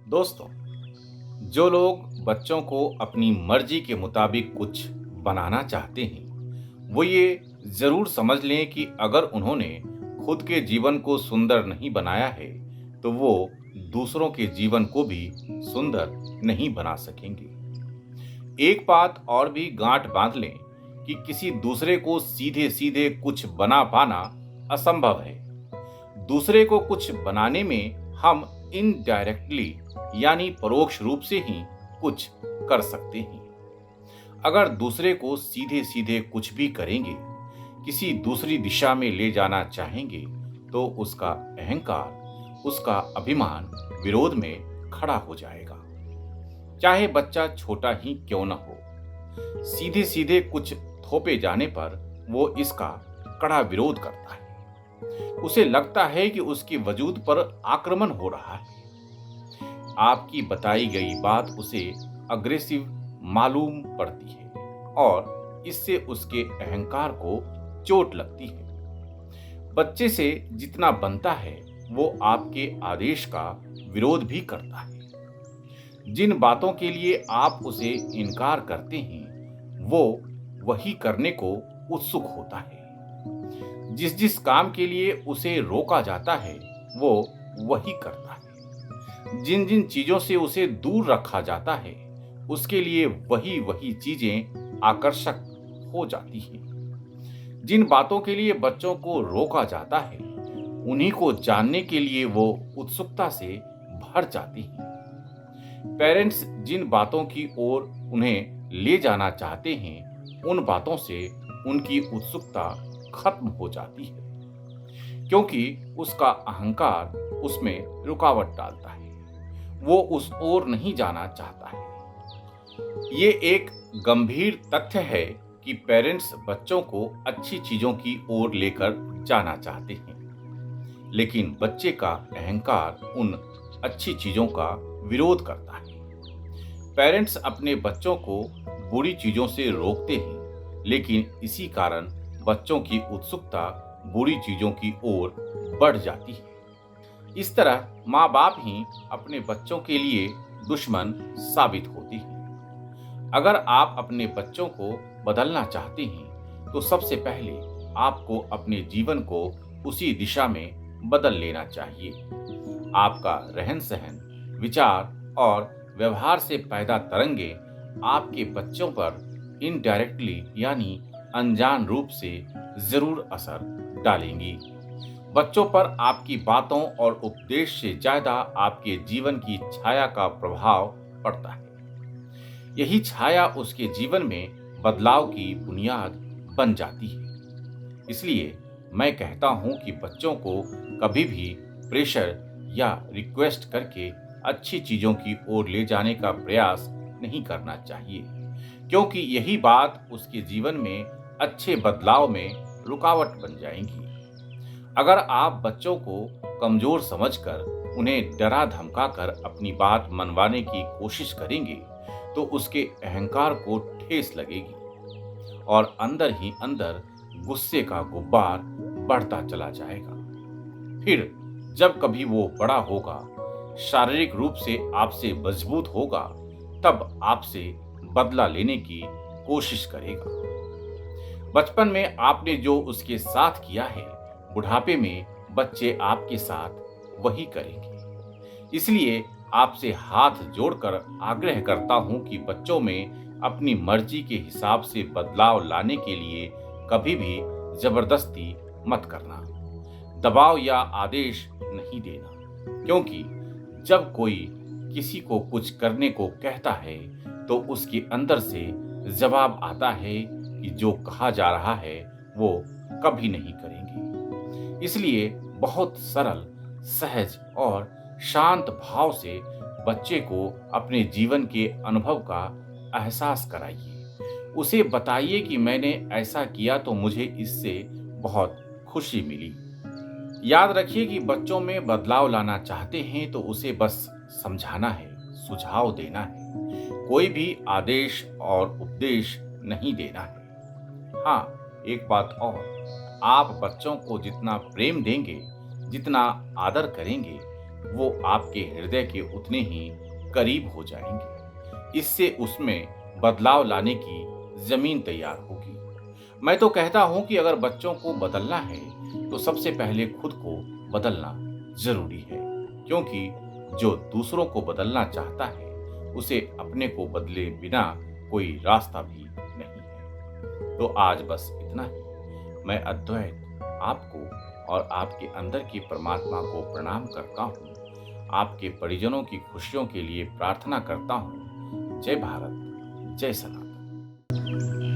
दोस्तों, जो लोग बच्चों को अपनी मर्जी के मुताबिक कुछ बनाना चाहते हैं, वो ये जरूर समझ लें कि अगर उन्होंने खुद के जीवन को सुंदर नहीं बनाया है, तो वो दूसरों के जीवन को भी सुंदर नहीं बना सकेंगे। एक बात और भी गांठ बांध लें कि किसी दूसरे को सीधे सीधे कुछ बना पाना असंभव है। दूसरे को कुछ बनाने में हम इनडायरेक्टली यानी परोक्ष रूप से ही कुछ कर सकते हैं। अगर दूसरे को सीधे सीधे कुछ भी करेंगे, किसी दूसरी दिशा में ले जाना चाहेंगे, तो उसका अहंकार, उसका अभिमान विरोध में खड़ा हो जाएगा। चाहे बच्चा छोटा ही क्यों न हो, सीधे सीधे कुछ थोपे जाने पर वो इसका कड़ा विरोध करता है। उसे लगता है कि उसके वजूद पर आक्रमण हो रहा है। आपकी बताई गई बात उसे अग्रेसिव मालूम पड़ती है और इससे उसके अहंकार को चोट लगती है। बच्चे से जितना बनता है, वो आपके आदेश का विरोध भी करता है। जिन बातों के लिए आप उसे इनकार करते हैं, वो वही करने को उत्सुक होता है। जिस जिस काम के लिए उसे रोका जाता है, वो वही करता है। जिन जिन चीजों से उसे दूर रखा जाता है, उसके लिए वही वही चीजें आकर्षक हो जाती हैं। जिन बातों के लिए बच्चों को रोका जाता है, उन्हीं को जानने के लिए वो उत्सुकता से भर जाती हैं। पेरेंट्स जिन बातों की ओर उन्हें ले जाना चाहते हैं, उन बातों से उनकी उत्सुकता खत्म हो जाती है, क्योंकि उसका अहंकार उसमें रुकावट डालता है। वो उस ओर नहीं जाना चाहता है। ये एक गंभीर तथ्य है कि पेरेंट्स बच्चों को अच्छी चीजों की ओर लेकर जाना चाहते हैं, लेकिन बच्चे का अहंकार उन अच्छी चीजों का विरोध करता है। पेरेंट्स अपने बच्चों को बुरी चीजों से रोकते हैं, लेकिन इसी कारण बच्चों की उत्सुकता बुरी चीजों की ओर बढ़ जाती है। इस तरह माँ बाप ही अपने बच्चों के लिए दुश्मन साबित होती है। अगर आप अपने बच्चों को बदलना चाहते हैं, तो सबसे पहले आपको अपने जीवन को उसी दिशा में बदल लेना चाहिए। आपका रहन सहन, विचार और व्यवहार से पैदा तरंगे आपके बच्चों पर इनडायरेक्टली यानी अनजान रूप से जरूर असर डालेंगी। बच्चों पर आपकी बातों और उपदेश से ज्यादा आपके जीवन की छाया का प्रभाव पड़ता है। यही छाया उसके जीवन में बदलाव की बुनियाद बन जाती है। इसलिए मैं कहता हूं कि बच्चों को कभी भी प्रेशर या रिक्वेस्ट करके अच्छी चीजों की ओर ले जाने का प्रयास नहीं करना चाहिए, क्योंकि यही बात उसके जीवन में अच्छे बदलाव में रुकावट बन जाएंगी। अगर आप बच्चों को कमजोर समझकर उन्हें डरा धमकाकर अपनी बात मनवाने की कोशिश करेंगे, तो उसके अहंकार को ठेस लगेगी और अंदर ही अंदर गुस्से का गुब्बार बढ़ता चला जाएगा। फिर जब कभी वो बड़ा होगा, शारीरिक रूप से आपसे मजबूत होगा, तब आपसे बदला लेने की कोशिश करेगा। बचपन में आपने जो उसके साथ किया है, बुढ़ापे में बच्चे आपके साथ वही करेंगे। इसलिए आपसे हाथ जोड़कर आग्रह करता हूं कि बच्चों में अपनी मर्जी के हिसाब से बदलाव लाने के लिए कभी भी जबरदस्ती मत करना, दबाव या आदेश नहीं देना, क्योंकि जब कोई किसी को कुछ करने को कहता है, तो उसके अंदर से जवाब आता है कि जो कहा जा रहा है वो कभी नहीं करेंगे। इसलिए बहुत सरल, सहज और शांत भाव से बच्चे को अपने जीवन के अनुभव का एहसास कराइए। उसे बताइए कि मैंने ऐसा किया तो मुझे इससे बहुत खुशी मिली। याद रखिए कि बच्चों में बदलाव लाना चाहते हैं तो उसे बस समझाना है, सुझाव देना है, कोई भी आदेश और उपदेश नहीं देना है। हाँ, एक बात और, आप बच्चों को जितना प्रेम देंगे, जितना आदर करेंगे, वो आपके हृदय के उतने ही करीब हो जाएंगे। इससे उसमें बदलाव लाने की जमीन तैयार होगी। मैं तो कहता हूं कि अगर बच्चों को बदलना है तो सबसे पहले खुद को बदलना जरूरी है, क्योंकि जो दूसरों को बदलना चाहता है उसे अपने को बदले बिना कोई रास्ता भी नहीं है। तो आज बस इतना ही। मैं अद्वैत आपको और आपके अंदर की परमात्मा को प्रणाम करता हूँ। आपके परिजनों की खुशियों के लिए प्रार्थना करता हूँ। जय भारत, जय सनातन।